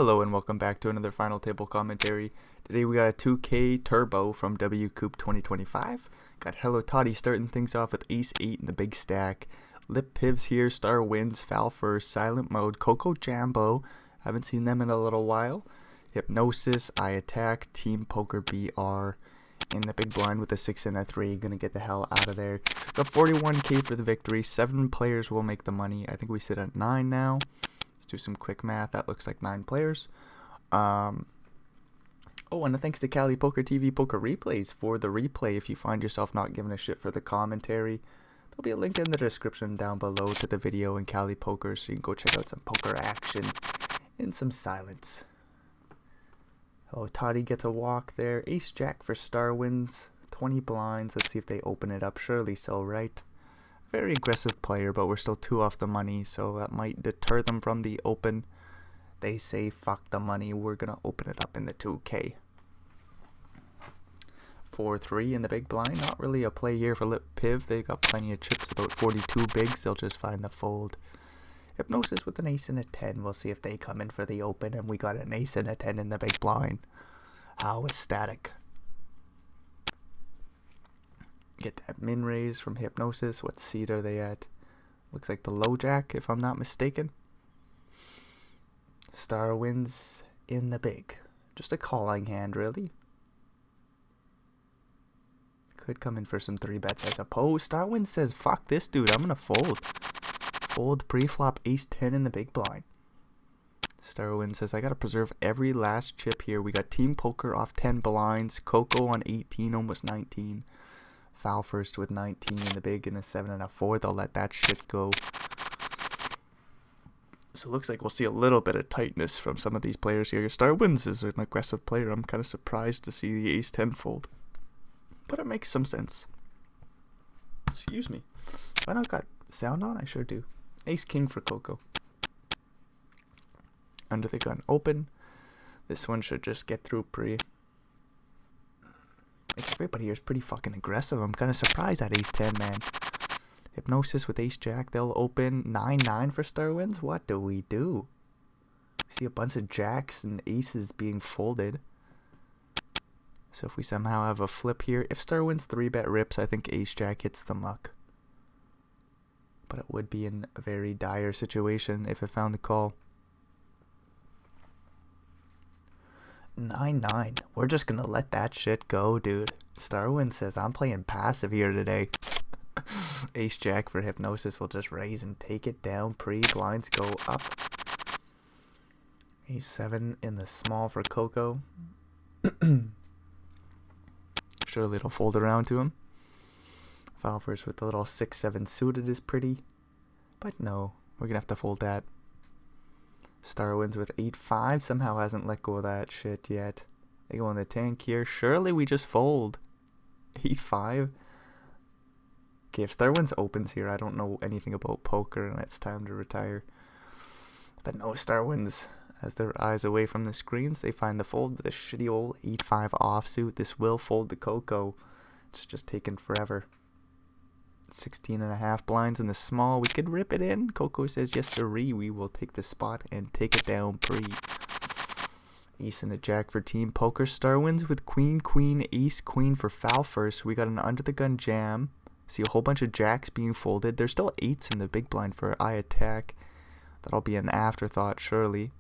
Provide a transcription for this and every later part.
Hello and welcome back to another final table commentary. Today we got a 2K Turbo from WCOOP 2025. Got Hello Toddy starting things off with Ace 8 in the big stack. Lip Pivs here, Star Wins, Foul First, Silent Mode, Coco Jambo. Haven't seen them in a little while. Hypnosis, I Attack, Team Poker BR. In the big blind with a 6 and a 3. Gonna get the hell out of there. Got 41k for the victory. 7 players will make the money. I think we sit at 9 now. Let's do some quick math. That looks like 9 players. Oh, and thanks to KalipokerTV Poker Replays for the replay. If you find yourself not giving a shit for the commentary, there'll be a link in the description down below to the video in Kali Poker, so you can go check out some poker action in some silence. Hello, Toddy gets a walk there. Ace Jack for Star Wins. 20 blinds. Let's see if they open it up. Surely so, right? Very aggressive player, but we're still 2 off the money, so that might deter them from the open. They say, fuck the money, we're gonna open it up in the 2K. 4-3 in the big blind. Not really a play here for Lip Piv. They got plenty of chips, about 42 bigs. They'll just find the fold. Hypnosis with an ace and a 10. We'll see if they come in for the open, and we got an ace and a 10 in the big blind. How ecstatic. Get that min raise from Hypnosis. What seat are they at? Looks like the low jack, if I'm not mistaken. Star Wins in the big. Just a calling hand, really. Could come in for some 3 bets, I suppose. Star Wins says, fuck this dude, I'm gonna fold. Fold pre-flop ace 10 in the big blind. Star Wins says, I gotta preserve every last chip here. We got Team Poker off 10 blinds. Coco on 18, almost 19. Foul First with 19 in the big and a 7 and a 4. They'll let that shit go. So it looks like we'll see a little bit of tightness from some of these players here. Star Wins is an aggressive player. I'm kind of surprised to see the ace 10 fold. But it makes some sense. Excuse me. Have I not got sound on? I sure do. Ace King for Coco. Under the gun open. This one should just get through pre. Like everybody here is pretty fucking aggressive. I'm kind of surprised at ace 10, man. Hypnosis with ace jack. They'll open 9-9 for Star Wins. What do? We see a bunch of jacks and aces being folded. So if we somehow have a flip here, if Star Wins 3-bet rips, I think ace jack hits the muck. But it would be in a very dire situation if it found the call. 9-9. We're just gonna let that shit go, dude. Starwin says, I'm playing passive here today. Ace Jack for Hypnosis will just raise and take it down. Blinds go up. Ace 7 in the small for Coco. Surely it'll fold around to him. Foul First with the little 6-7 suited is pretty. But no, we're gonna have to fold that. Star Wins with 8-5. Somehow hasn't let go of that shit yet. They go in the tank here. Surely we just fold. 8-5. Okay, if Star Wins opens here, I don't know anything about poker and it's time to retire. But no, Star Wins has their eyes away from the screens. They find the fold with a shitty old 8-5 offsuit. This will fold the Coco. It's just taken forever. 16.5 blinds in the small. We could rip it in. Coco says, yes sirree, we will take the spot and take it down pre. Ace and a jack for Team Poker. Star Wins with queen, queen, ace, queen for Foul First. We got an under the gun jam. See a whole bunch of jacks being folded. There's still 8s in the big blind for I Attack. That'll be an afterthought, surely.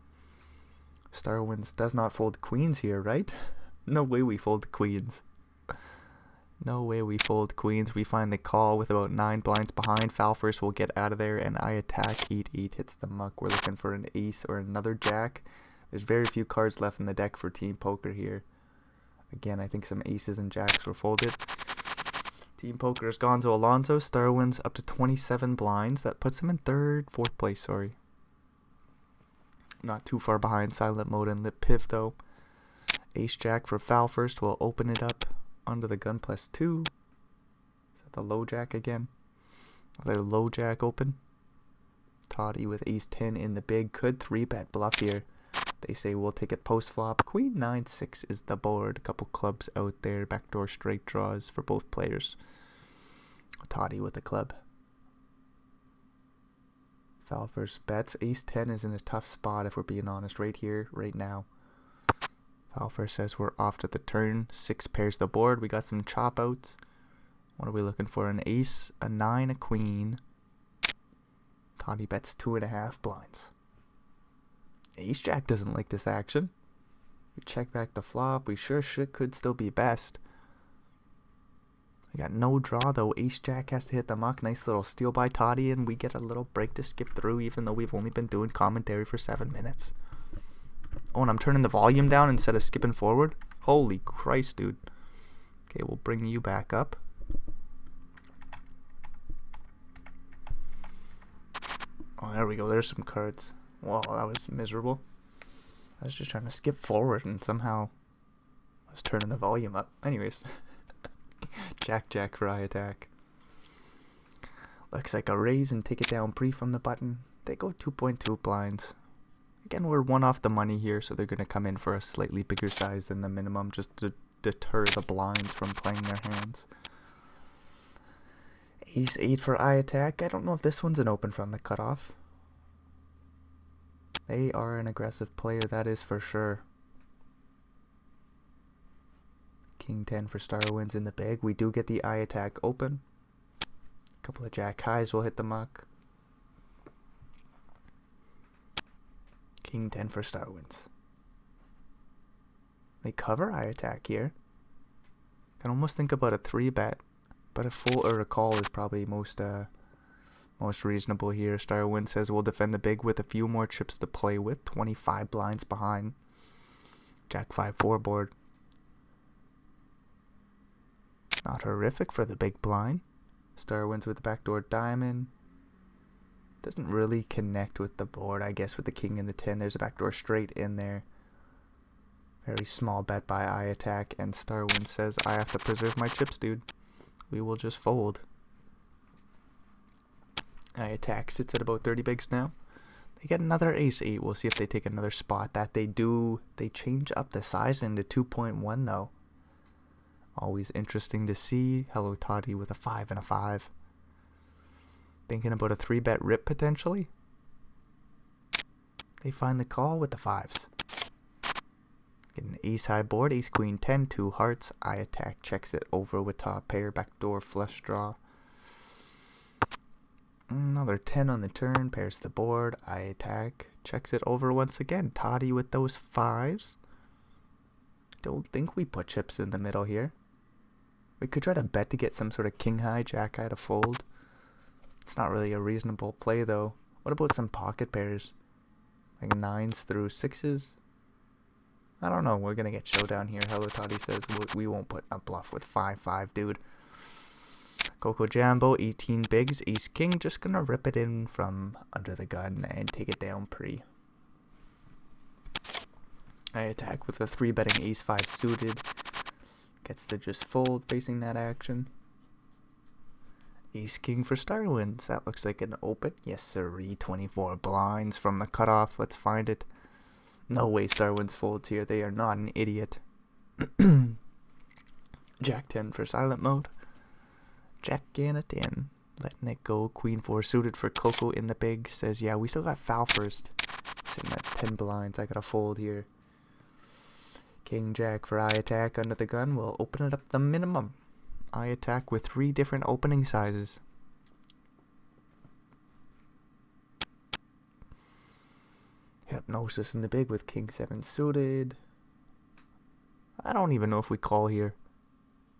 Star Wins does not fold queens here, right? No way we fold queens. No way we fold queens. We find the call with about 9 blinds behind. Foul First will get out of there, and I Attack 8-8 hits the muck. We're looking for an ace or another jack. There's very few cards left in the deck for Team Poker here. Again, I think some aces and jacks were folded. Team Poker's Gonzo Alonso. Star Wins up to 27 blinds. That puts him in fourth place, sorry. Not too far behind Silent Mode and Lip Piv, though. Ace Jack for Foul First will open it up. Under the gun +2. Is that the low jack again? Another low jack open. Toddy with ace 10 in the big. Could 3-bet bluff here. They say we'll take it post flop. Queen 9-6 is the board. A couple clubs out there. Backdoor straight draws for both players. Toddy with the club. Foul first bets. Ace 10 is in a tough spot if we're being honest right here, right now. Foul first says we're off to the turn. 6 pairs the board. We got some chop outs. What are we looking for? An ace, a 9, a queen. Toddy bets 2.5 blinds. Ace jack doesn't like this action. We check back the flop. We sure could still be best. We got no draw though. Ace jack has to hit the muck. Nice little steal by Toddy, and we get a little break to skip through even though we've only been doing commentary for 7 minutes. Oh, and I'm turning the volume down instead of skipping forward. Holy Christ, dude. Okay, we'll bring you back up. Oh, there we go. There's some cards. Wow, that was miserable. I was just trying to skip forward and somehow I was turning the volume up. Anyways. Jack for eye attack. Looks like a raise and take it down pre from the button. They go 2.2 blinds. Again, we're 1 off the money here, so they're going to come in for a slightly bigger size than the minimum just to deter the blinds from playing their hands. Ace 8 for eye attack. I don't know if this one's an open from the cutoff. They are an aggressive player, that is for sure. King 10 for star wins in the big. We do get the eye attack open. A couple of jack highs will hit the muck. King 10 for star wins. They cover eye attack here. Can almost think about a 3-bet, but a full or a call is probably most reasonable here. Star Win says we'll defend the big with a few more chips to play with. 25 blinds behind. Jack 5-4 board. Not horrific for the big blind. Star wins with the backdoor diamond. Doesn't really connect with the board, I guess, with the king and the 10. There's a backdoor straight in there. Very small bet by eye attack. And Star Win says, I have to preserve my chips, dude. We will just fold. Eye attack sits at about 30 bigs now. They get another ace 8. We'll see if they take another spot. That they do. They change up the size into 2.1 though. Always interesting to see. Hello Toddy with a 5 and a 5. Thinking about a 3-bet rip potentially. They find the call with the 5s. Get an ace high board. Ace queen 10. 2 hearts. Eye attack checks it over with top pair. Backdoor flush draw. Another 10 on the turn. Pairs the board. Eye attack checks it over once again. Toddy with those 5s. Don't think we put chips in the middle here. We could try to bet to get some sort of king high, jack high to fold. It's not really a reasonable play though. What about some pocket pairs? Like 9s through 6s? I don't know. We're going to get showdown here. Hello Toddy says we won't put a bluff with 5-5, dude. Coco Jambo, 18 bigs, ace king. Just going to rip it in from under the gun and take it down pre. I attack with a 3-betting ace 5 suited. Gets to just fold facing that action. Ace king for star wins. That looks like an open. Yes sirree. 24 blinds from the cutoff. Let's find it. No way star wins folds here. They are not an idiot. Jack 10 for silent mode. Jack and a 10. Letting it go. Queen 4 suited for Coco in the big. Says yeah, we still got foul first. Sitting at 10 blinds. I gotta fold here. King jack for eye attack under the gun. We'll open it up the minimum. Eye attack with 3 different opening sizes. Hypnosis in the big with king 7 suited. I don't even know if we call here.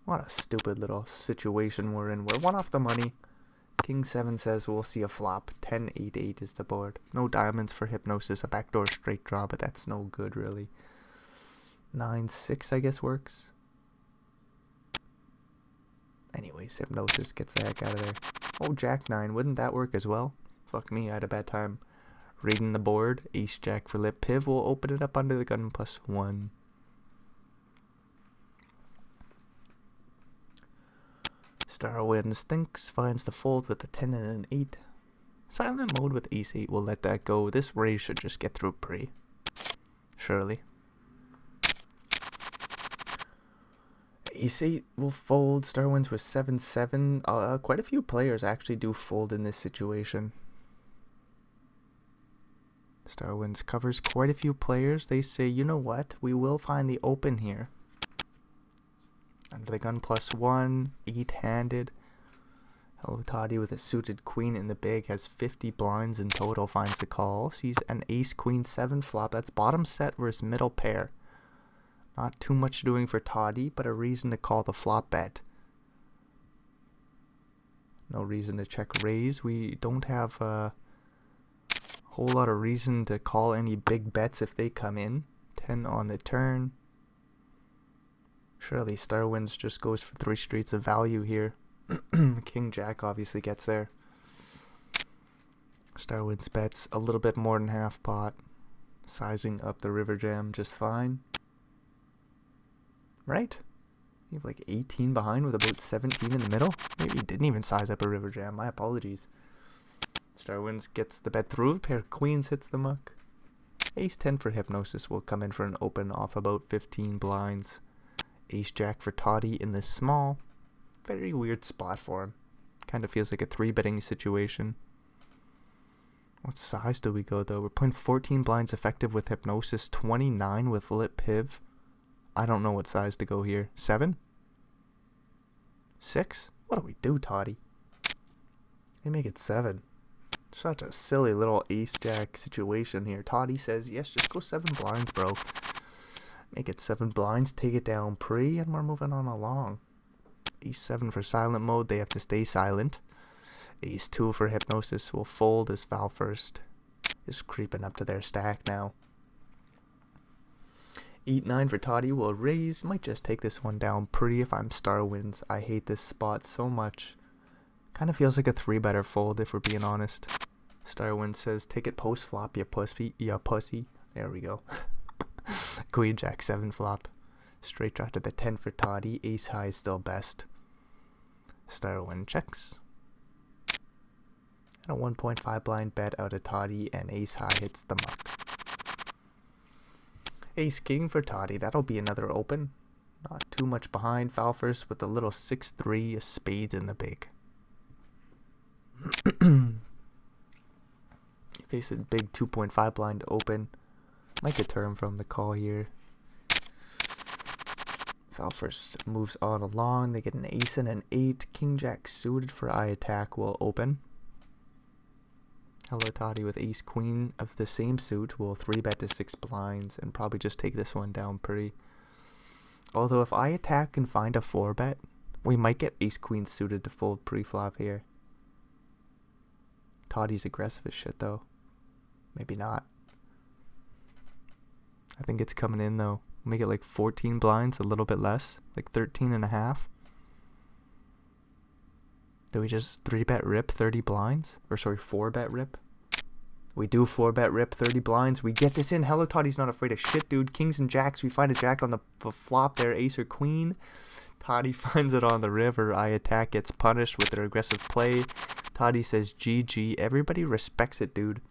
What a stupid little situation we're in. We're 1 off the money. King 7 says we'll see a flop. 10-8-8 is the board. No diamonds for hypnosis. A backdoor straight draw, but that's no good really. 9-6 I guess works. Anyways, hypnosis gets the heck out of there. Oh, jack 9. Wouldn't that work as well? Fuck me, I had a bad time reading the board. Ace jack for lip piv. We'll open it up under the gun +1. Star wins, thinks, finds the fold with a 10 and an 8. Silent mode with ace 8 will let that go. This raise should just get through pre. Surely. Ace 8 will fold. Star wins with 7-7. Quite a few players actually do fold in this situation. Starwinds covers quite a few players. They say, you know what? We will find the open here. Under the gun +1, 8-handed. Hello Toddy with a suited queen in the big has 50 blinds in total, finds the call. Sees an ace queen 7 flop. That's bottom set versus middle pair. Not too much doing for Toddy, but a reason to call the flop bet. No reason to check raise. We don't have a whole lot of reason to call any big bets if they come in. 10 on the turn. Surely Starwinds just goes for 3 streets of value here. King Jack obviously gets there. Starwinds bets a little bit more than half pot. Sizing up the river jam just fine. Right? You have like 18 behind with about 17 in the middle. Maybe he didn't even size up a river jam. My apologies. Starwinds gets the bet through. Pair of queens hits the muck. Ace 10 for Hypnosis will come in for an open off about 15 blinds. Ace Jack for Toddy in the small. Very weird spot for him. Kind of feels like a 3-betting situation. What size do we go though? We're playing 14 blinds effective with Hypnosis, 29 with Lit Piv. I don't know what size to go here. 7? 6? What do we do, Toddy? We make it 7. Such a silly little ace jack situation here. Toddy says, yes, just go 7 blinds, bro. Make it 7 blinds, take it down pre, and we're moving on along. Ace 7 for silent mode, they have to stay silent. Ace 2 for Hypnosis will fold as Val first is creeping up to their stack now. 8-9 for Toddy will raise. Might just take this one down pre if I'm Starwinds. I hate this spot so much. Kind of feels like a 3-better fold if we're being honest. Starwind says, take it post flop, you pussy. There we go. Queen Jack 7 flop. Straight draw to the 10 for Toddy. Ace high is still best. Starwind checks. And a 1.5 blind bet out of Toddy, and ace high hits the muck. Ace king for Toddy. That'll be another open. Not too much behind. Foul first with a little 6-3, a spades in the big. He faces big 2.5 blind open. Might deter him from the call here. Foul first moves on along. They get an ace and an 8. King Jack suited for eye attack will open. Hello Toddy with ace queen of the same suit will 3-bet to 6 blinds and probably just take this one down pretty. Although if I attack and find a 4-bet, we might get ace queen suited to fold pre-flop here. Toddy's aggressive as shit though. Maybe not. I think it's coming in though. Make it like 14 blinds, a little bit less, like 13.5. Do we just 3-bet rip 30 blinds? Or sorry, 4-bet rip? We do 4-bet rip 30 blinds. We get this in. Hello Toddy's not afraid of shit, dude. Kings and jacks. We find a jack on the flop there. Ace or queen. Toddy finds it on the river. I attack gets punished with their aggressive play. Toddy says GG. Everybody respects it, dude.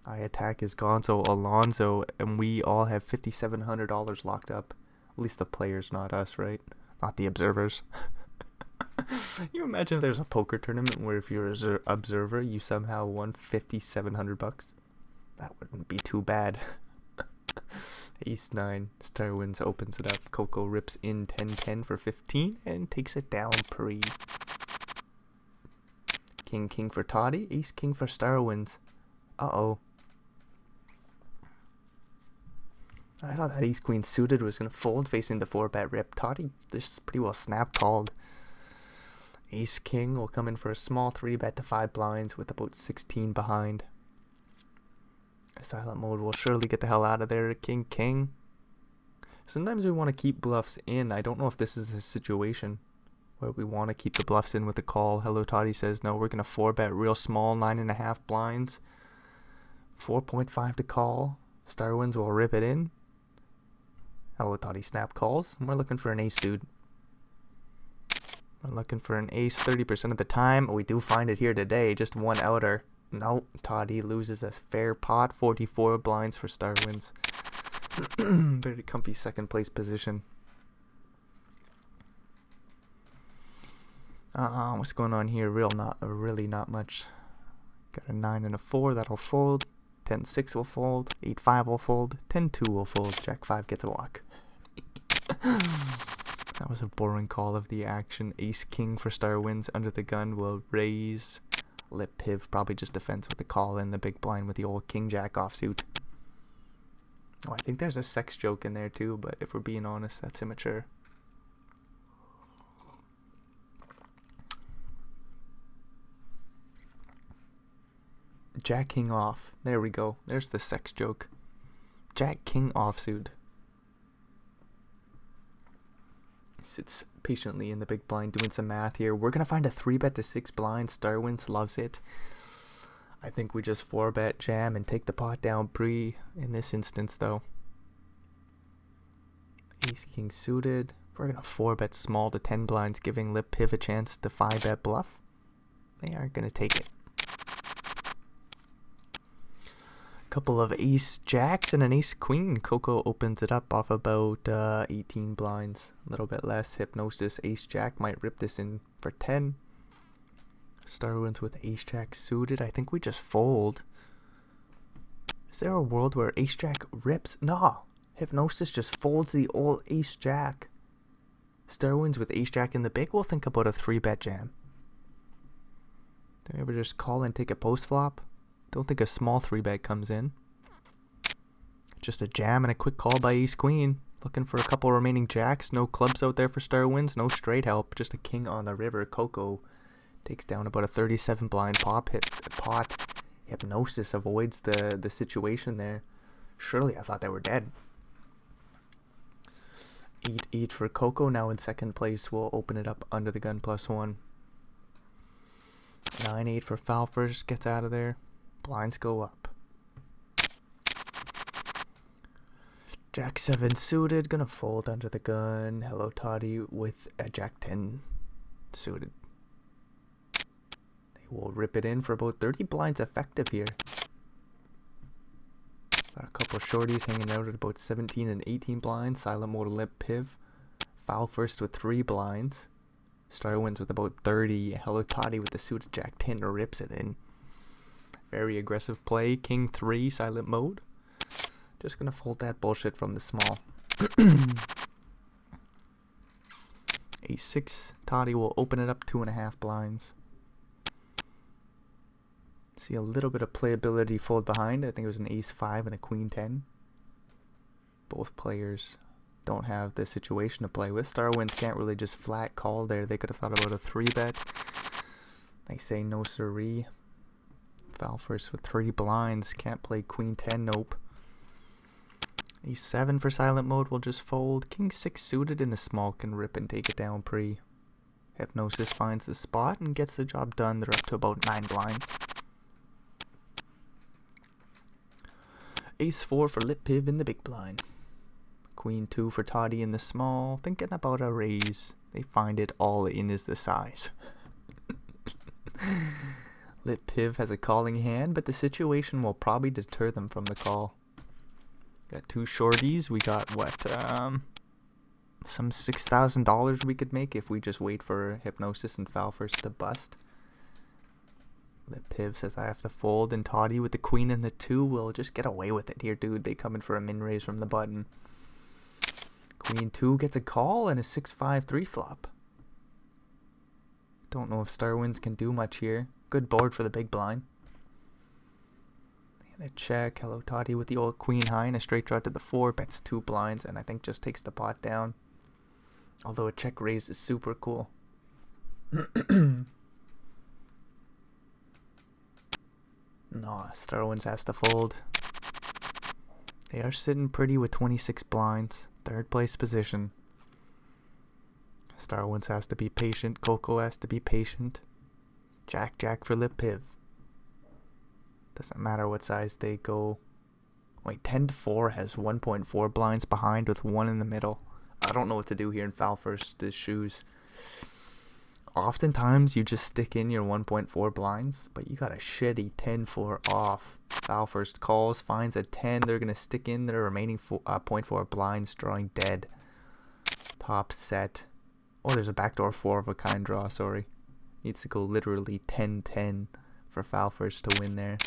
I attack is Gonzo Alonzo, and we all have $5,700 locked up. At least the players, not us, right? Not the observers. You imagine if there's a poker tournament where if you're an observer, you somehow won $5,700? That wouldn't be too bad. Ace 9, Starwinds opens it up. Coco rips in 10-10 for 15 and takes it down pre. King King for Toddy, Ace King for Starwinds. Uh-oh. I thought that ace queen suited was going to fold facing the 4-bet rip. Toddy just pretty well snap called. Ace king will come in for a small 3-bet to 5 blinds with about 16 behind. Silent mode will surely get the hell out of there. King king. Sometimes we want to keep bluffs in. I don't know if this is a situation where we want to keep the bluffs in with the call. Hello Toddy says no, we're going to 4-bet real small, 9.5 blinds. 4.5 to call. Starwinds will rip it in. Hello Toddy snap calls. We're looking for an ace, dude. We're looking for an ace 30% of the time. We do find it here today. Just one outer. No, Toddy loses a fair pot. 44 blinds for Starwinds. Very comfy second place position. What's going on here? Really not much. Got a 9 and a 4. That'll fold. 10-6 will fold. 8-5 will fold. 10-2 will fold. Jack-5 gets a walk. That was a boring call of the action. Ace-King for star wins. Under the gun will raise. Lip Piv probably just defends with the call in the big blind with the old King-Jack offsuit. Oh, I think there's a sex joke in there too, but if we're being honest, that's immature. Jack King off. There we go. There's the sex joke. Jack King offsuit. Sits patiently in the big blind doing some math here. We're going to find a 3-bet to 6 blind. Star wins, loves it. I think we just 4-bet jam and take the pot down pre in this instance though. Ace King suited. We're going to 4-bet small to 10 blinds, giving Lip Piv a chance to 5-bet bluff. They are going to take it. Couple of ace jacks and an ace queen. Coco opens it up off about 18 blinds, a little bit less. Hypnosis ace jack might rip this in for 10. Star wins with ace jack suited. I think we just fold. Is there a world where ace jack rips? No, Hypnosis just folds the old ace jack. Star wins with ace jack in the big. We'll think about a 3-bet jam. Do we ever just call and take a post flop? Don't think a small 3-bet comes in. Just a jam and a quick call by ace queen. Looking for a couple remaining jacks. No clubs out there for star wins. No straight help. Just a king on the river. Coco takes down about a 37 blind pot. Hypnosis avoids the situation there. Surely I thought they were dead. 8-8 for Coco. Now in second place. We'll open it up under the gun +1. 9-8 for Falfers. Gets out of there. Blinds go up. Jack 7 suited. Gonna fold under the gun. Hello Toddy with a Jack 10 suited. They will rip it in for about 30 blinds effective here. Got a couple shorties hanging out at about 17 and 18 blinds. Silent mode Lip Piv. Foul first with 3 blinds. Star wins with about 30. Hello Toddy with the suited Jack 10 rips it in. Very aggressive play. King 3 silent mode. Just gonna fold that bullshit from the small. Ace 6. Toddy will open it up 2.5 blinds. See a little bit of playability fold behind. I think it was an ace 5 and a queen 10. Both players don't have the situation to play with. Star wins can't really just flat call there. They could have thought about a 3-bet. They say no siree. Foul first with 3 blinds. Can't play queen 10. Nope. Ace 7 for silent mode will just fold. King 6 suited in the small can rip and take it down pre. Hypnosis finds the spot and gets the job done. They're up to about 9 blinds. Ace 4 for Lip Piv in the big blind. Queen 2 for Toddy in the small. Thinking about a raise. They find it all in is the size. Lip Piv has a calling hand, but the situation will probably deter them from the call. Got 2 shorties. We got what? Some $6,000 we could make if we just wait for Hypnosis and Foul first to bust. Lip Piv says I have to fold, and Toddy with the queen and the 2 will just get away with it here, dude. They come in for a min raise from the button. Queen 2 gets a call and a 6-5 3-flop. Don't know if Star Wins can do much here. Good board for the big blind. And a check. Hello Toddy with the old queen high and a straight draw to the 4. Bets 2 blinds and I think just takes the pot down. Although a check raise is super cool. No, Star Wins has to fold. They are sitting pretty with 26 blinds. 3rd place position. Star Wins has to be patient. Coco has to be patient. Jack for Lip Piv. Doesn't matter what size they go. Wait, 10-4 has 1.4 blinds behind with 1 in the middle. I don't know what to do here in Foul first. The shoes. Oftentimes you just stick in your 1.4 blinds, but you got a shitty 10-4 off. Foul first calls, finds a 10. They're going to stick in their remaining 0.4 blinds, drawing dead. Top set. Oh, there's a backdoor 4 of a kind draw, sorry. Needs to go literally 10-10 for Foul first to win there.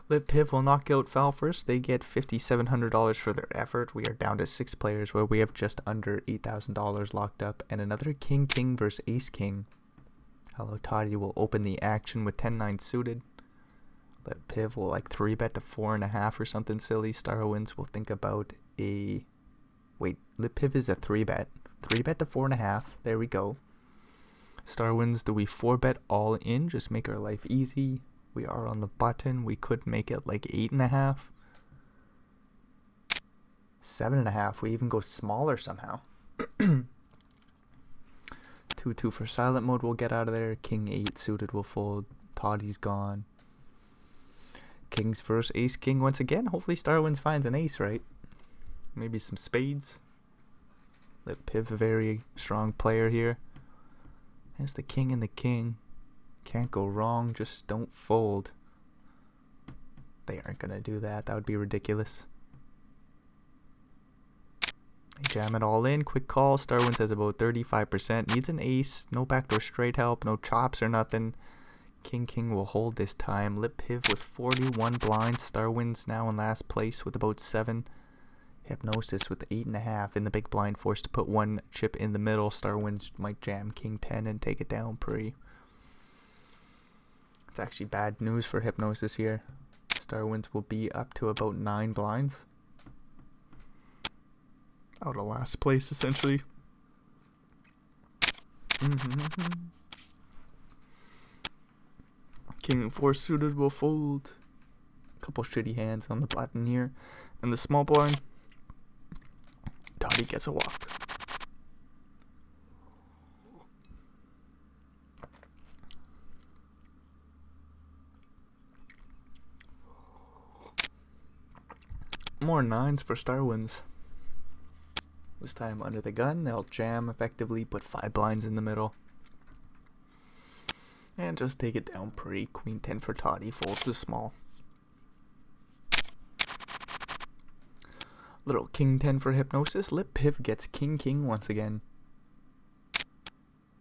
Lip Piv will knock out foul first. They get $5,700 for their effort. We are down to 6 players where we have just under $8,000 locked up. And another King King versus Ace King. Hello Toddy will open the action with 10-9 suited. Lip Piv will like 3-bet to 4.5 or something silly. Starwinds will think about a... Wait, Lip Piv is a 3-bet. 3-bet to 4.5. There we go. Starwinds, do we 4-bet all in? Just make our life easy. We are on the button. We could make it like 8.5. 7.5. We even go smaller somehow. 2-2 for silent mode. We'll get out of there. King 8 suited will fold. Toddy's gone. Kings versus Ace King once again. Hopefully Starwinds finds an ace, right? Maybe some spades. Lip Piv, a very strong player here. There's the king and the king. Can't go wrong. Just don't fold. They aren't going to do that. That would be ridiculous. They jam it all in. Quick call. Starwinds has about 35%. Needs an ace. No backdoor straight help. No chops or nothing. King King will hold this time. Lip Piv with 41 blinds. Starwinds now in last place with about 7. Hypnosis with 8.5 in the big blind, forced to put 1 chip in the middle. Starwinds might jam King 10 and take it down pre. It's actually bad news for Hypnosis here. Starwinds will be up to about 9 blinds. Out of last place essentially. King 4 suited will fold. Couple shitty hands on the button here. And the small blind, Toddy gets a walk. More 9s for Starwinds. This time under the gun, they'll jam effectively, put 5 blinds in the middle. And just take it down pre. Queen 10 for Toddy, folds to small. Little King 10 for Hypnosis. Lip Piv gets King King once again.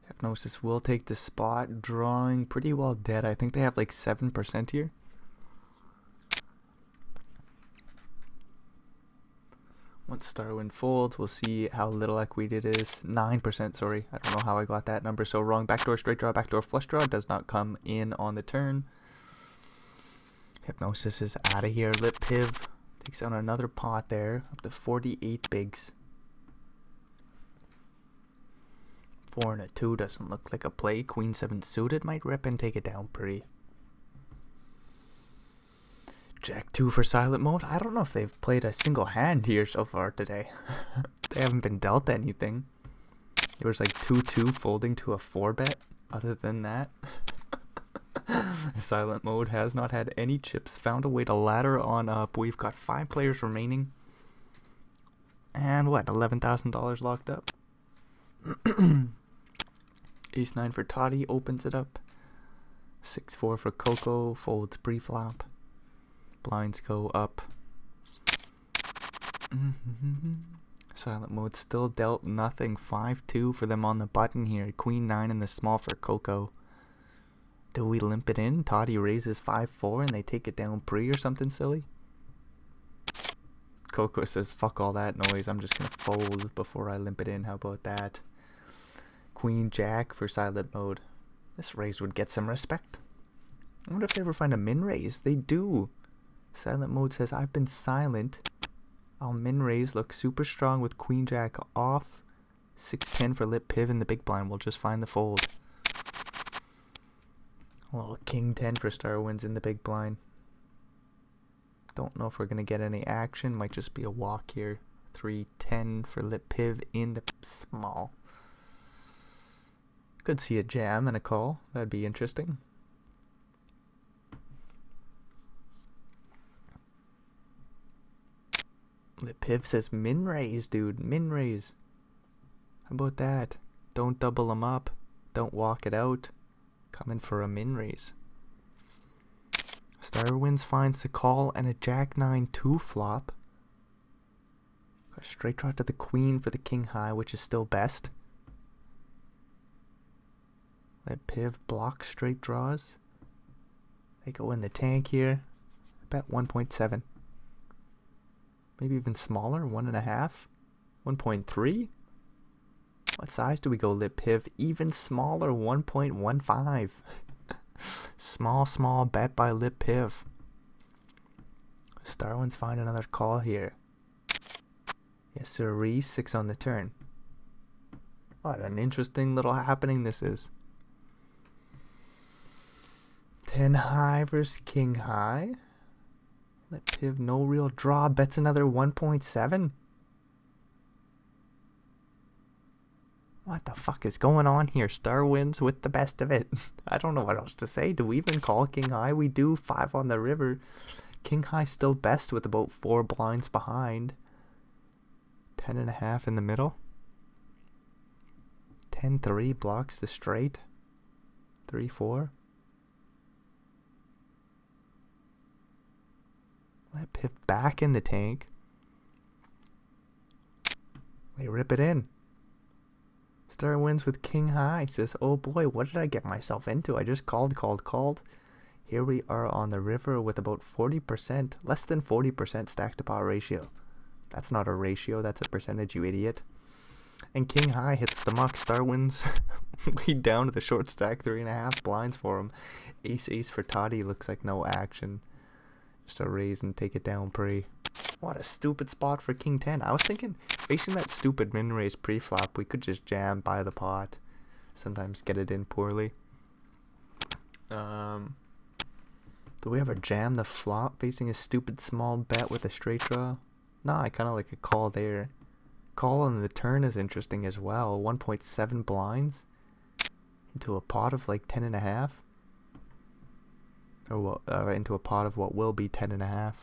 Hypnosis will take the spot, drawing pretty well dead. I think they have like 7% here. Once Starwind folds, we'll see how little equity it is. 9%, sorry. I don't know how I got that number so wrong. Backdoor straight draw, backdoor flush draw. Does not come in on the turn. Hypnosis is out of here. Lip Piv takes on another pot there. Up to 48 bigs. 4 and a 2 doesn't look like a play. Queen 7 suited might rip and take it down pretty. Jack 2 for silent mode. I don't know if they've played a single hand here so far today. They haven't been dealt anything. There was like 2-2 folding to a 4-bet. Other than that, silent mode has not had any chips. Found a way to ladder on up. We've got 5 players remaining. And what, $11,000 locked up? Ace 9 for Toddy opens it up. 6-4 for Coco, folds pre-flop. Blinds go up. Silent mode still dealt nothing. 5-2 for them on the button here. Queen 9 in the small for Coco. Do we limp it in? Toddy raises 5-4 and they take it down pre or something silly? Coco says, fuck all that noise. I'm just going to fold before I limp it in. How about that? Queen Jack for silent mode. This raise would get some respect. I wonder if they ever find a min raise. They do. Silent mode says, I've been silent. I'll min raise. Look super strong with Queen Jack off. 6-10 for Lip Piv in the big blind. We'll just find the fold. A little King 10 for Starwinds in the big blind. Don't know if we're going to get any action. Might just be a walk here. 3-10 for Lip Piv in the small. Could see a jam and a call. That'd be interesting. Lip Piv says min raise, dude. Min raise. How about that? Don't double them up. Don't walk it out. Coming for a min raise. Starwinds finds the call and a Jack 9 2 flop. A straight draw to the Queen for the King High, which is still best. Lip Piv blocks straight draws. They go in the tank here. bet 1.7. Maybe even smaller, 1.5, 1.3. What size do we go, Lip Piv? Even smaller, 1.15. Small bet by Lip Piv. Starwin's find another call here. Yes, sir. 6 on the turn. What an interesting little happening this is. 10 high versus king high. Lip Piv, no real draw. Bets another 1.7. What the fuck is going on here? Star wins with the best of it. I don't know what else to say. Do we even call king high? We do. 5 on the river. King high still best with about 4 blinds behind. 10.5 in the middle. 10-3 blocks the straight. 3-4. Let Piv back in the tank. They rip it in. Star wins with king high. Says, oh boy, what did I get myself into? I just called. Here we are on the river with about 40%, less than 40% stack to pot ratio. That's not a ratio, that's a percentage, you idiot. And king high hits the muck. Star wins way down to the short stack, 3.5 blinds for him. Ace for Toddy. Looks like no action. Just a raise and take it down pre. What a stupid spot for king 10. I was thinking, facing that stupid min raise pre-flop, we could just jam by the pot. Sometimes get it in poorly. Do we ever jam the flop facing a stupid small bet with a straight draw? No, I kind of like a call there. Call on the turn is interesting as well. 1.7 blinds into a pot of like 10.5. Or into a pot of what will be 10.5.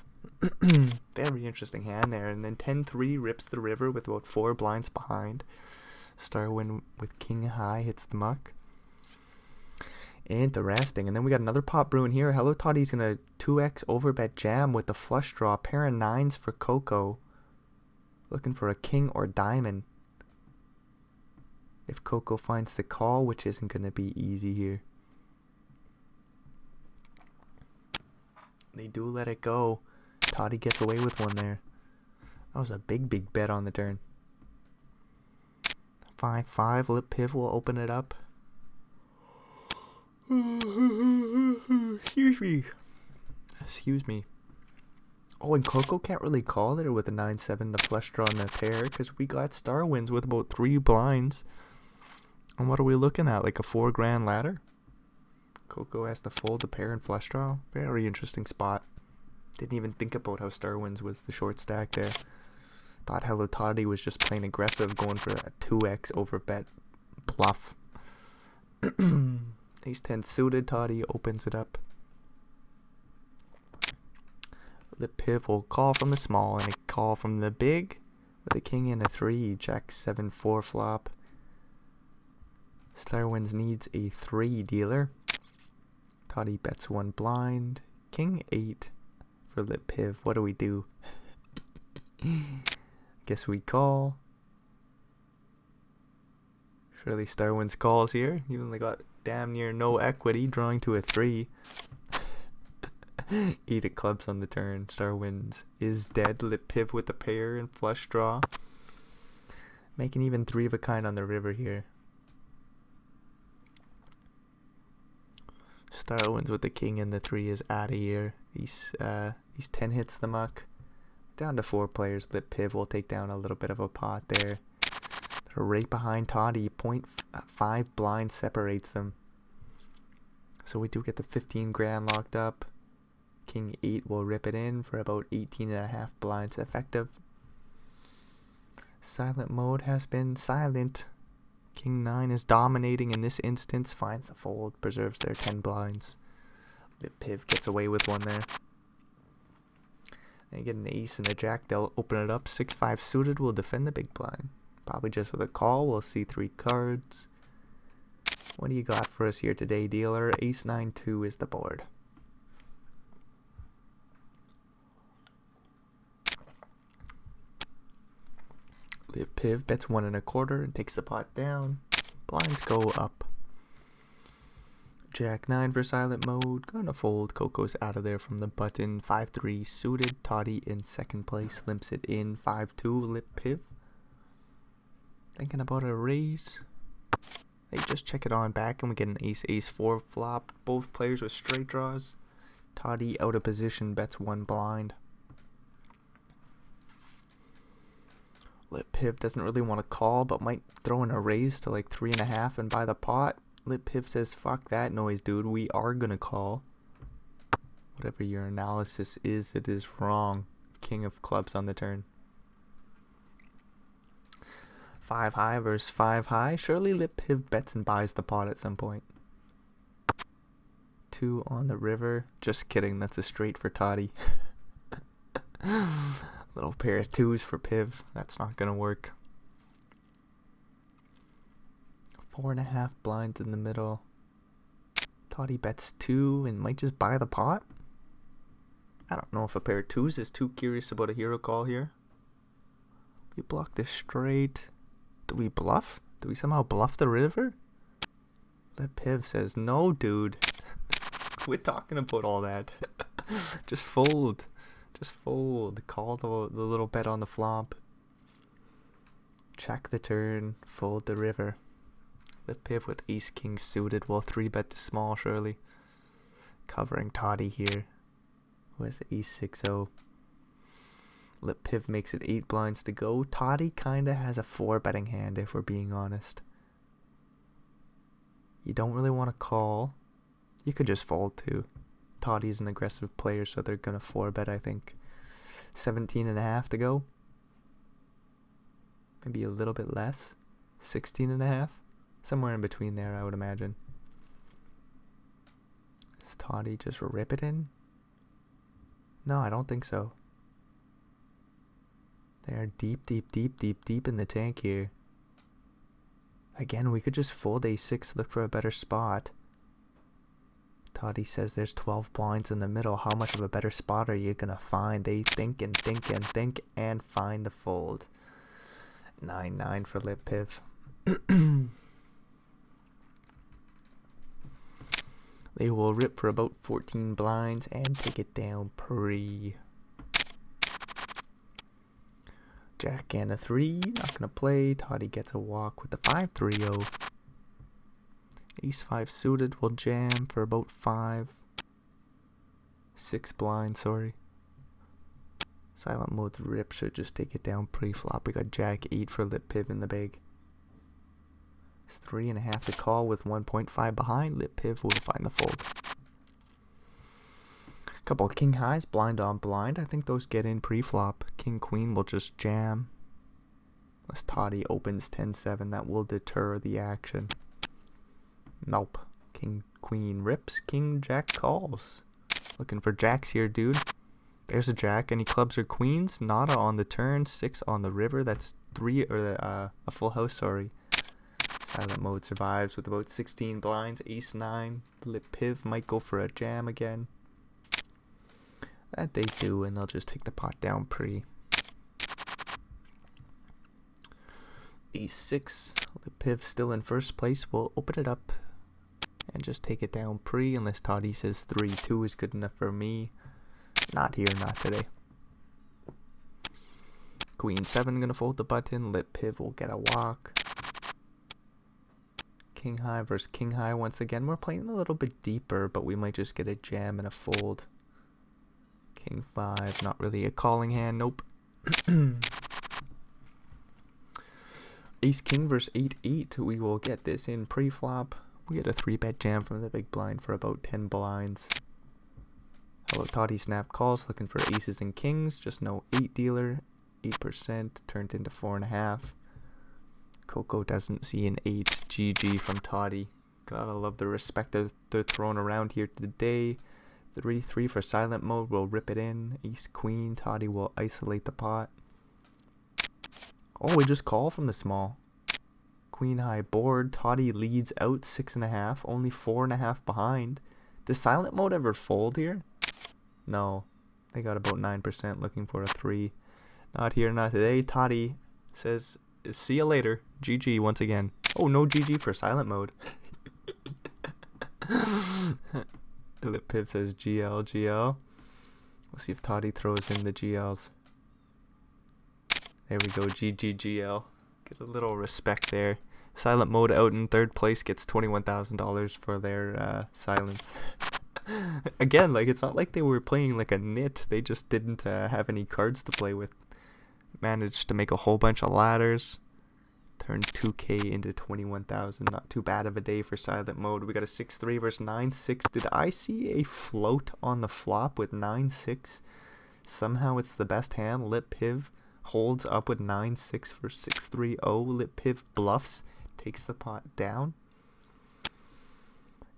Very interesting hand there. And then 10-3 rips the river with about 4 blinds behind. Starwin with king high hits the muck. Interesting. And then we got another pot brewing here. Hello Toddy's gonna 2x overbet jam with the flush draw. Pair of 9s for Coco. Looking for a king or diamond. If Coco finds the call, which isn't gonna be easy here. They do let it go. Toddy gets away with one there. That was a big bet on the turn. 5-5. Lip Piv will open it up. Excuse me. Oh, and Coco can't really call there with a 9-7, the flush draw and the pair, because we got star wins with about 3 blinds. And what are we looking at? Like a 4 grand ladder? Coco has to fold the pair and flush draw. Very interesting spot. Didn't even think about how star wins was the short stack there. Thought Hello Toddy was just plain aggressive, going for that 2x overbet bluff. Ace 10 suited. Toddy opens it up. The Piv will call from the small and a call from the big with a king and a 3. Jack 7-4 flop. Starwins needs a 3 dealer. Toddy bets 1 blind. King 8 for Lip Piv. What do we do? Guess we call. Surely Starwins calls here. Even they got damn near no equity, drawing to a 3. 8 of clubs on the turn. Starwins is dead. Lip Piv with the pair and flush draw. Making even 3 of a kind on the river here. Starwins with the king and the 3 is out of here. He's 10 hits the muck. Down to 4 players. Lip Piv will take down a little bit of a pot there. They're right behind Toddy. 0.5 blind separates them. So we do get the 15 grand locked up. King 8 will rip it in for about 18.5 blinds effective. Silent mode has been silent. King 9 is dominating in this instance. Finds the fold. Preserves their 10 blinds. Lip Piv gets away with one there. They get an ace and a jack. They'll open it up. 6-5 suited will defend the big blind. Probably just with a call. We'll see 3 cards. What do you got for us here today, dealer? Ace 9-2 is the board. Lip Piv bets 1 1/4 and takes the pot down. Blinds go up. Jack 9 for silent mode. Gonna fold. Coco's out of there from the button. 5-3 suited. Toddy in second place. Limps it in. 5-2 lip piv. Thinking about a raise. They just check it on back and we get an ace-ace-4 flop. Both players with straight draws. Toddy out of position, bets one blind. Lip piv doesn't really want to call, but might throw in a raise to like 3.5 and buy the pot. Lip piv says, fuck that noise, dude. We are gonna call. Whatever your analysis is, it is wrong. King of clubs on the turn. 5 high versus 5 high. Surely Lip piv bets and buys the pot at some point. 2 on the river. Just kidding, that's a straight for Toddy. Little pair of 2s for piv. That's not gonna work. 4.5 blinds in the middle. Toddy bets 2 and might just buy the pot. I don't know if a pair of 2s is too curious about a hero call here. We block this straight. Do we bluff? Do we somehow bluff the river? Lip piv says, no, dude. Quit talking about all that. Just fold. Just fold. Call the little bet on the flop. Check the turn. Fold the river. Lip piv with ace-king suited. Will 3-bet to small, surely. Covering Toddy here. Who has ace-6-0. Lip piv makes it 8 blinds to go. Toddy kinda has a 4-betting hand, if we're being honest. You don't really want to call. You could just fold too. Toddy's an aggressive player, so they're gonna 4-bet, I think. 17.5 to go. Maybe a little bit less. 16.5. Somewhere in between there, I would imagine. Does Toddy just rip it in? No, I don't think so. They are deep, deep, deep, deep, deep in the tank here. Again, we could just fold a6, look for a better spot. Toddy says there's 12 blinds in the middle. How much of a better spot are you gonna find? They think and think and think and find the fold. 9-9 for lip piv. They will rip for about 14 blinds and take it down pre. Jack and a 3, not gonna play. Toddy gets a walk with the 5-3-0. Ace-5 suited will jam for about 6 blinds, sorry. Silent mode's rip should just take it down pre-flop. We got Jack 8 for lip piv in the bag. It's 3.5 to call with 1.5 behind. Lip piv will find the fold. Couple of king highs, blind on blind. I think those get in pre-flop. King queen will just jam. Unless Toddy opens 10-7, that will deter the action. Nope. King queen rips. King jack calls. Looking for jacks here, dude. There's a jack. Any clubs or queens? Nada on the turn. 6 on the river. That's 3 or a full house. Sorry. Silent mode survives with about 16 blinds. Ace-9. Lip piv might go for a jam again. That they do, and they'll just take the pot down pre. Ace-6. Lip piv still in first place. We'll open it up and just take it down pre, unless Toddy says 3-2 is good enough for me. Not here, not today. Queen 7 gonna fold the button. Lip piv will get a walk. King high versus king high once again. We're playing a little bit deeper, but we might just get a jam and a fold. King 5, not really a calling hand, nope. Ace king versus 8-8. We will get this in pre-flop. We get a 3-bet jam from the big blind for about 10 blinds. Hello Toddy snap calls, looking for aces and kings. Just no 8 dealer. 8% turned into 4.5. Coco doesn't see an 8. GG from Toddy. Gotta love the respect that they're throwing around here today. 3-3 for silent mode. We'll rip it in. Ace queen. Toddy will isolate the pot. Oh, we just call from the small. Queen high board. Toddy leads out 6.5. Only 4.5 behind. Does silent mode ever fold here? No. They got about 9% looking for a 3. Not here, not today. Toddy says, see you later. GG once again. Oh, no GG for silent mode. Lip Piv says GL, GL. Let's see if Toddy throws in the GLs. There we go, GGGL. Get a little respect there. Silent Mode out in third place gets $21,000 for their silence. Again, like, it's not like they were playing like a nit. They just didn't have any cards to play with. Managed to make a whole bunch of ladders. Turned 2K into 21,000. Not too bad of a day for Silent Mode. We got a 6-3 versus 9-6. Did I see a float on the flop with 9-6? Somehow it's the best hand. Lip Piv holds up with 9-6 for 6-3-0. Lip Piv bluffs. Takes the pot down.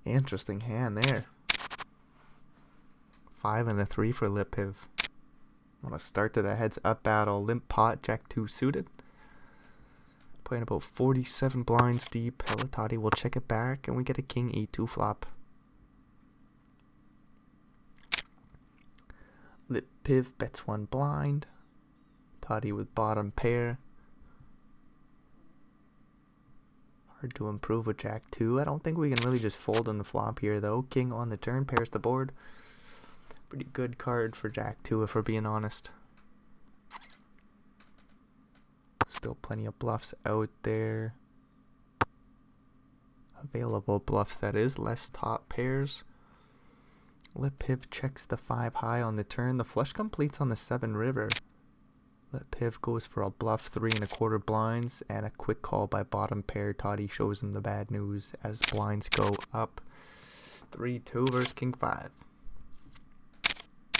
Interesting hand there. 5 and a 3 for Lip Piv. Want to start to the heads up battle. Limp pot, Jack 2 suited. Playing about 47 blinds deep. Toddy will check it back, and we get a King E2 flop. Lip Piv bets 1 blind. Toddy with bottom pair. Hard to improve with Jack 2. I don't think we can really just fold on the flop here, though. King on the turn, pairs the board. Pretty good card for Jack 2, if we're being honest. Still plenty of bluffs out there. Available bluffs, that is. Less top pairs. Lip Piv checks the 5 high on the turn. The flush completes on the 7 river. Lip Piv goes for a bluff 3 1/4 blinds and a quick call by bottom pair. Toddy shows him the bad news as blinds go up. 3-2 versus King 5.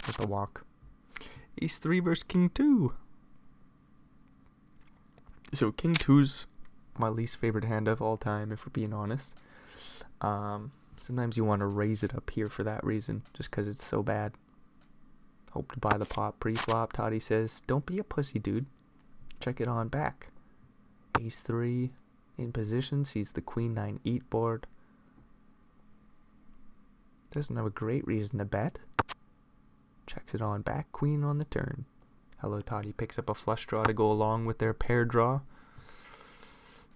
There's the walk. Ace 3 versus King 2. So King 2's my least favorite hand of all time, if we're being honest. Sometimes you want to raise it up here for that reason, just because it's so bad. Hope to buy the pot pre-flop. Toddy says, don't be a pussy, dude. Check it on back. Ace 3 in position, sees the Queen 9 eat board. Doesn't have a great reason to bet. Checks it on back, Queen on the turn. Hello Toddy picks up a flush draw to go along with their pair draw.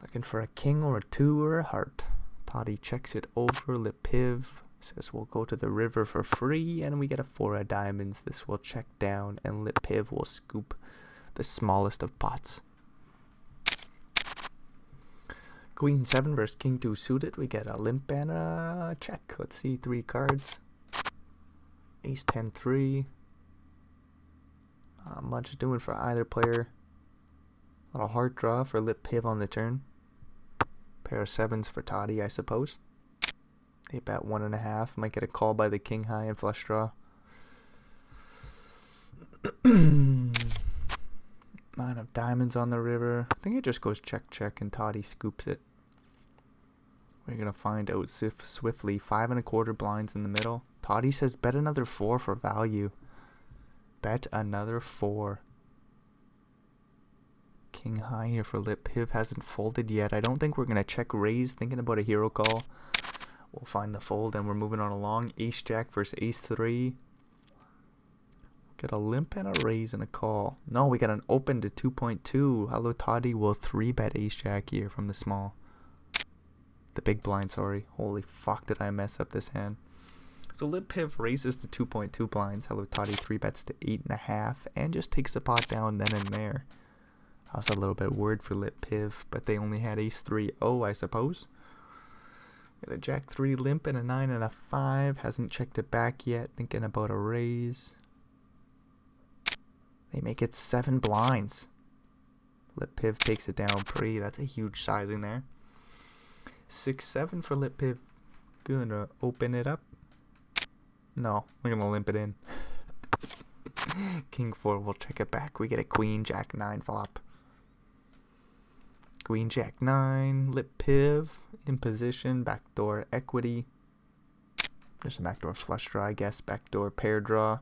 Looking for a king or a 2 or a heart. Toddy checks it over. Lip Piv says we'll go to the river for free, and we get a 4 of diamonds. This will check down, and Lip Piv will scoop the smallest of pots. Queen 7 versus King 2 suited. We get a limp and a check. Let's see, 3 cards. Ace 10 3. Not much doing for either player. A little heart draw for Lip Piv on the turn. Pair of 7s for Toddy, I suppose. They bet 1.5. Might get a call by the King high and flush draw. 9 of diamonds on the river. I think it just goes check check and Toddy scoops it. We're gonna find out swiftly. 5 1/4 blinds in the middle. Toddy says bet another 4 for value. Bet another 4. King high here for Lip Piv. Hasn't folded yet. I don't think we're gonna check raise. Thinking about a hero call. We'll find the fold and we're moving on along. Ace Jack versus Ace 3. Get a limp and a raise and a call. No, we got an open to 2.2. Hello Toddy will 3-bet Ace Jack here from the small. The big blind, sorry. Holy fuck, did I mess up this hand. So Lip Piv raises to 2.2 blinds. Hello Toddy 3-bets to 8.5 and just takes the pot down then and there. I was a little bit worried for Lip Piv, but they only had Ace 3-0, I suppose. Got a Jack 3 limp and a 9 and a 5. Hasn't checked it back yet. Thinking about a raise. They make it 7 blinds. Lip Piv takes it down pre. That's a huge sizing there. 6-7 for Lip Piv. Gonna open it up. No, we're gonna limp it in. King 4 will check it back. We get a Queen Jack 9 flop. Queen Jack 9. Lip Piv in position. Backdoor equity. There's a backdoor flush draw, I guess. Backdoor pair draw.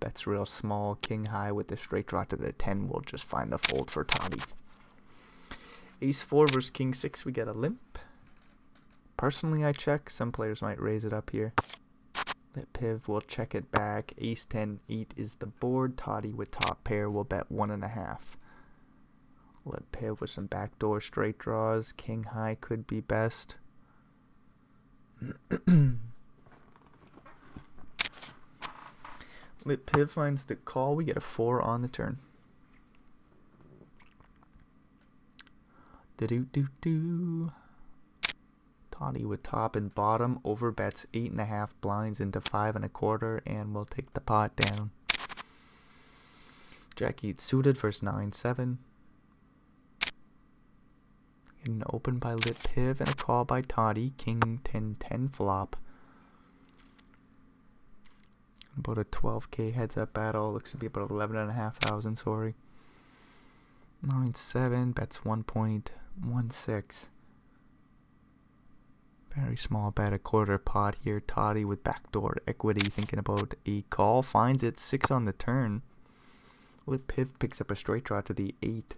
Bets real small. King high with the straight draw to the 10. We'll just find the fold for Toddy. Ace 4 versus King 6. We get a limp. Personally, I check. Some players might raise it up here. Lip Piv will check it back. Ace 10 8 is the board. Toddy with top pair will bet 1.5. Lip Piv with some backdoor straight draws. King high could be best. Lip Piv finds the call. We get a 4 on the turn. Do-do-do-do. Toddy with top and bottom. Over bets 8.5 blinds into 5 1/4, and we'll take the pot down. Jack 8 suited versus 9-7. An open by Lip Piv and a call by Toddy. King 10-10 flop. About a 12k heads up battle. Looks to be about 11,500. Sorry. 9-7 bets 1.16. Very small bet, a quarter pot here. Toddy with backdoor equity, thinking about a call. Finds it 6 on the turn. Lip Piv picks up a straight draw to the 8.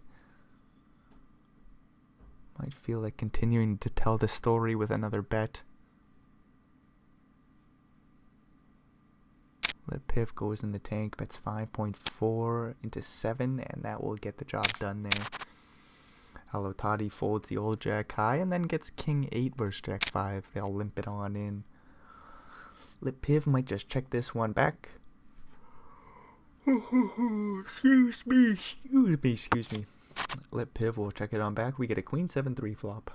Might feel like continuing to tell the story with another bet. Lip Piv goes in the tank, bets 5.4 into 7, and that will get the job done there. Hello Toddy folds the old Jack high and then gets King 8 versus Jack 5. They'll limp it on in. Lip Piv might just check this one back. Excuse me. Lip Piv will check it on back. We get a Queen 7-3 flop.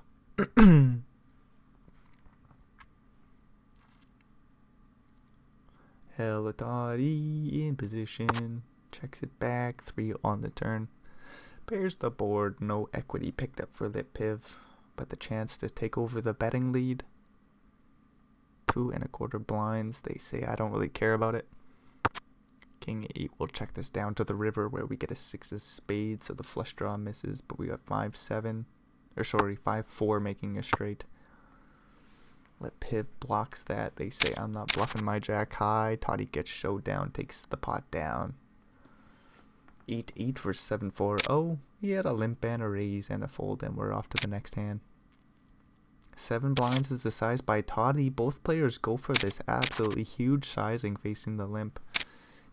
Hello Toddy in position. Checks it back. 3 on the turn. Pairs the board. No equity picked up for Lip Piv, but the chance to take over the betting lead. 2 1/4 blinds. They say I don't really care about it. King 8 will check this down to the river where we get a 6 of spades, so the flush draw misses, but we got 5-7. 5-4 making a straight. Lip Piv blocks that. They say I'm not bluffing my Jack high. Toddy gets showdown, takes the pot down. 8-8 for 7-4-0. He had a limp and a raise and a fold, and we're off to the next hand. 7 blinds is the size by Toddy. Both players go for this absolutely huge sizing facing the limp.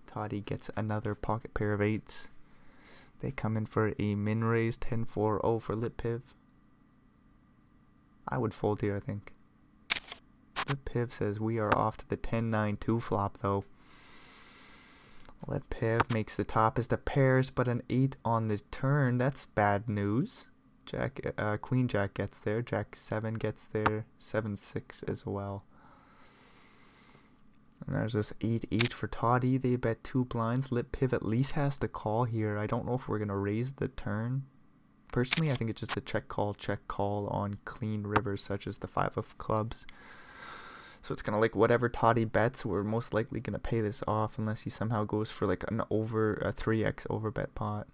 Toddy gets another pocket pair of 8s. They come in for a min raise 10-4-0 for Lip Piv. I would fold here, I think. Lip Piv says we are off to the 10-9-2 flop though. Lip Piv makes the top as the pairs, but an 8 on the turn. That's bad news. Queen Jack gets there. Jack 7 gets there. 7-6 as well. And there's this 8-8 for Toddy. They bet 2 blinds. Lip Piv at least has to call here. I don't know if we're going to raise the turn. Personally, I think it's just a check call on clean rivers such as the 5 of clubs. So it's kind of like whatever Toddy bets, we're most likely going to pay this off unless he somehow goes for like a 3x overbet pot.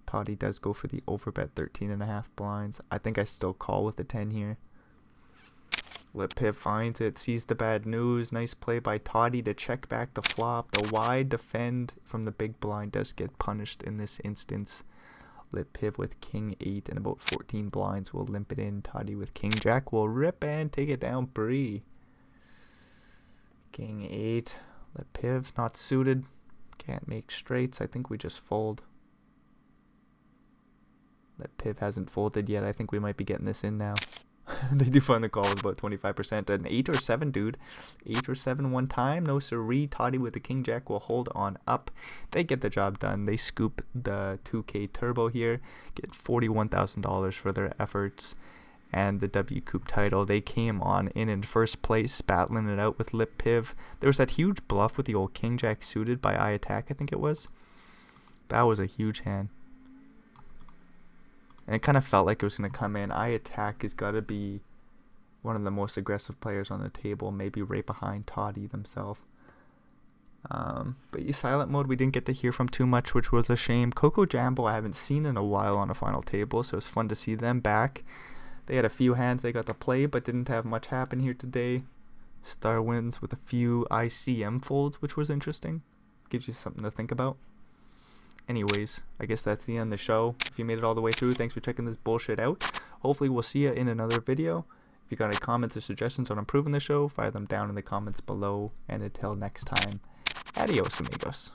Toddy does go for the overbet 13.5 blinds. I think I still call with the 10 here. Lip Piv finds it, sees the bad news. Nice play by Toddy to check back the flop. The wide defend from the big blind does get punished in this instance. Lip Piv with King 8 and about 14 blinds will limp it in. Toddy with King Jack will rip and take it down free. King 8. Lip Piv not suited. Can't make straights. I think we just fold. Lip Piv hasn't folded yet. I think we might be getting this in now. They do find the call with about 25%. An 8 or 7, dude. 8 or 7 one time. No siree. Toddy with the King Jack will hold on up. They get the job done. They scoop the 2K turbo here. Get $41,000 for their efforts. And the WCOOP title. They came on in first place, battling it out with Lip Piv. There was that huge bluff with the old King Jack suited by I Attack, I think it was. That was a huge hand. And it kind of felt like it was going to come in. I Attack has got to be one of the most aggressive players on the table, maybe right behind Toddy themselves. But yeah, silent mode we didn't get to hear from too much, which was a shame. Coco Jambo I haven't seen in a while on a final table, so it's fun to see them back. They had a few hands they got to play, but didn't have much happen here today. Star wins with a few ICM folds, which was interesting. Gives you something to think about. Anyways, I guess that's the end of the show. If you made it all the way through, thanks for checking this bullshit out. Hopefully we'll see you in another video. If you got any comments or suggestions on improving the show, fire them down in the comments below. And until next time, adios amigos.